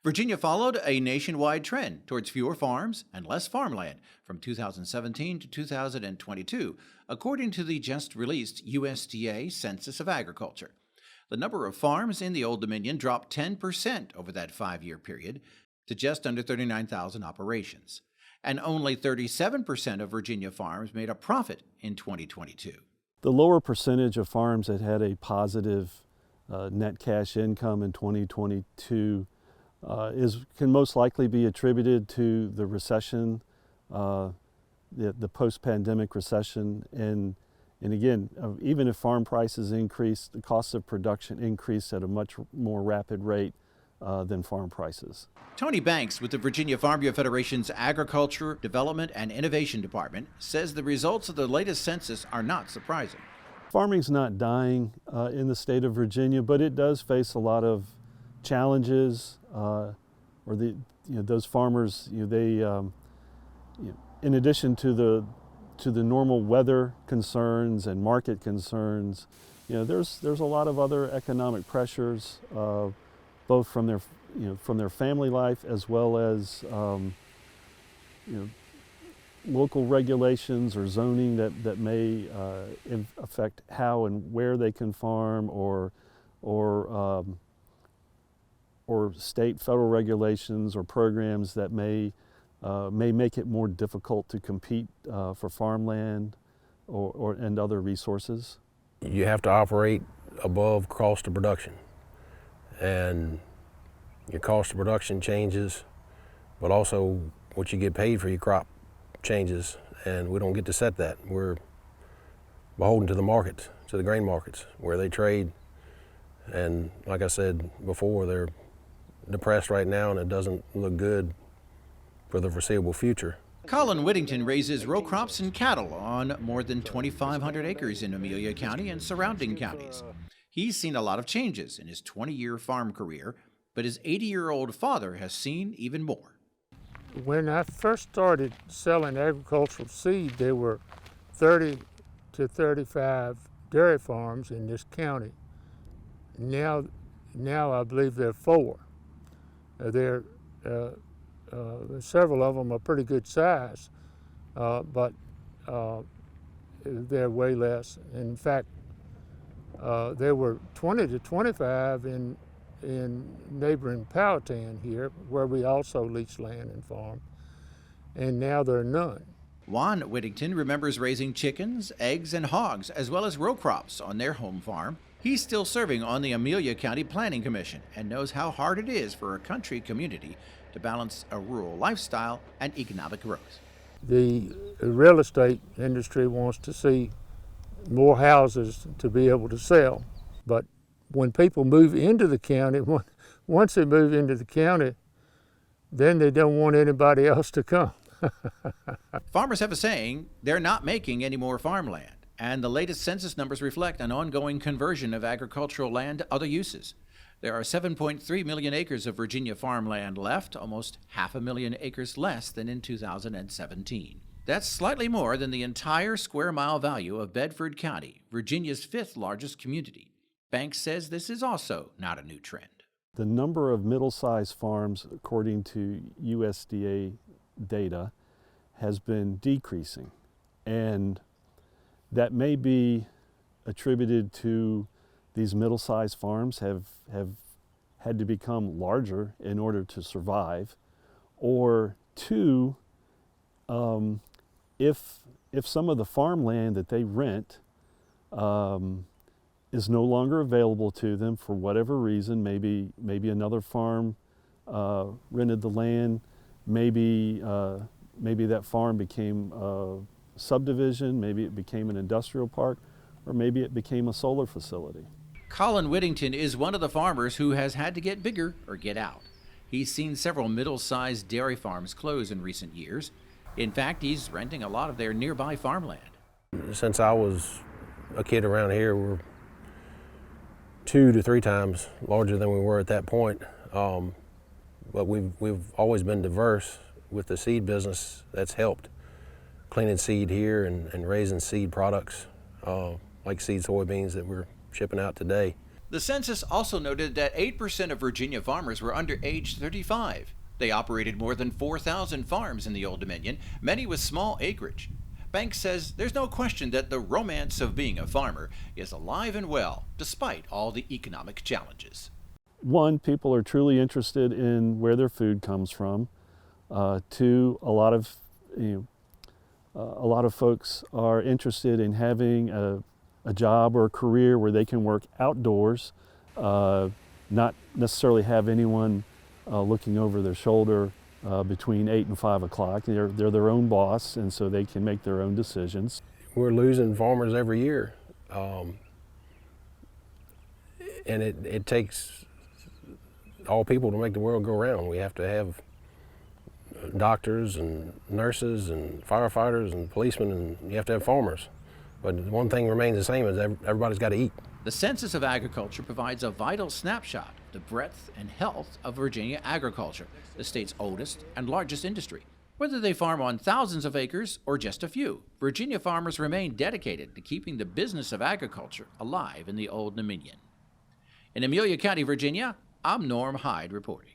Virginia followed a nationwide trend towards fewer farms and less farmland from 2017 to 2022, according to the just released USDA Census of Agriculture. The number of farms in the Old Dominion dropped 10% over that 5-year period to just under 39,000 operations, and only 37% of Virginia farms made a profit in 2022. The lower percentage of farms that had a positive net cash income in 2022 can most likely be attributed to the recession, the post-pandemic recession, and again, even if farm prices increased, the cost of production increased at a much more rapid rate than farm prices. Tony Banks with the Virginia Farm Bureau Federation's Agriculture, Development, and Innovation Department says the results of the latest census are not surprising. Farming's not dying in the state of Virginia, but it does face a lot of challenges. Those farmers, in addition to the normal weather concerns and market concerns, there's a lot of other economic pressures, both from their family life as well as local regulations or zoning that may affect how and where they can farm, or state, federal regulations or programs that may make it more difficult to compete for farmland and other resources. You have to operate above cost of production, and your cost of production changes, but also what you get paid for your crop changes, and we don't get to set that. We're beholden to the markets, to the grain markets, where they trade, and like I said before, they're depressed right now, and it doesn't look good for the foreseeable future. Colin Whittington raises row crops and cattle on more than 2,500 acres in Amelia County and surrounding counties. He's seen a lot of changes in his 20-year farm career, but his 80-year-old father has seen even more. When I first started selling agricultural seed, there were 30 to 35 dairy farms in this county. Now I believe there are 4. Several of them are pretty good size, but they're way less. In fact, there were 20 to 25 in neighboring Powhatan here, where we also lease land and farm, and now there are none. Juan Whittington remembers raising chickens, eggs, and hogs, as well as row crops on their home farm. He's still serving on the Amelia County Planning Commission and knows how hard it is for a country community to balance a rural lifestyle and economic growth. The real estate industry wants to see more houses to be able to sell, but when people move into the county, once they move into the county, then they don't want anybody else to come. Farmers have a saying, they're not making any more farmland, and the latest census numbers reflect an ongoing conversion of agricultural land to other uses. There are 7.3 million acres of Virginia farmland left, almost 500,000 acres less than in 2017. That's slightly more than the entire square mile value of Bedford County, Virginia's 5th largest community. Banks says this is also not a new trend. The number of middle-sized farms, according to USDA data, has been decreasing, and that may be attributed to these middle-sized farms have had to become larger in order to survive, or 2, if some of the farmland that they rent is no longer available to them for whatever reason, maybe another farm rented the land, maybe that farm became a subdivision, maybe it became an industrial park, or maybe it became a solar facility. Colin Whittington is one of the farmers who has had to get bigger or get out. He's seen several middle-sized dairy farms close in recent years. In fact, he's renting a lot of their nearby farmland. Since I was a kid around here, we're 2 to 3 times larger than we were at that point. But we've always been diverse with the seed business. That's helped. Cleaning seed here and raising seed products like seed soybeans that we're shipping out today. The census also noted that 8% of Virginia farmers were under age 35. They operated more than 4,000 farms in the Old Dominion, many with small acreage. Banks says there's no question that the romance of being a farmer is alive and well, despite all the economic challenges. One, people are truly interested in where their food comes from. Two, a lot of folks are interested in having a job or a career where they can work outdoors, not necessarily have anyone looking over their shoulder between 8 and 5 o'clock. They're their own boss, and so they can make their own decisions. We're losing farmers every year, and it takes all people to make the world go round. We have to have doctors and nurses and firefighters and policemen, and you have to have farmers. But one thing remains the same, is everybody's got to eat. The Census of Agriculture provides a vital snapshot of the breadth and health of Virginia agriculture, the state's oldest and largest industry. Whether they farm on thousands of acres or just a few, Virginia farmers remain dedicated to keeping the business of agriculture alive in the Old Dominion. In Amelia County, Virginia, I'm Norm Hyde reporting.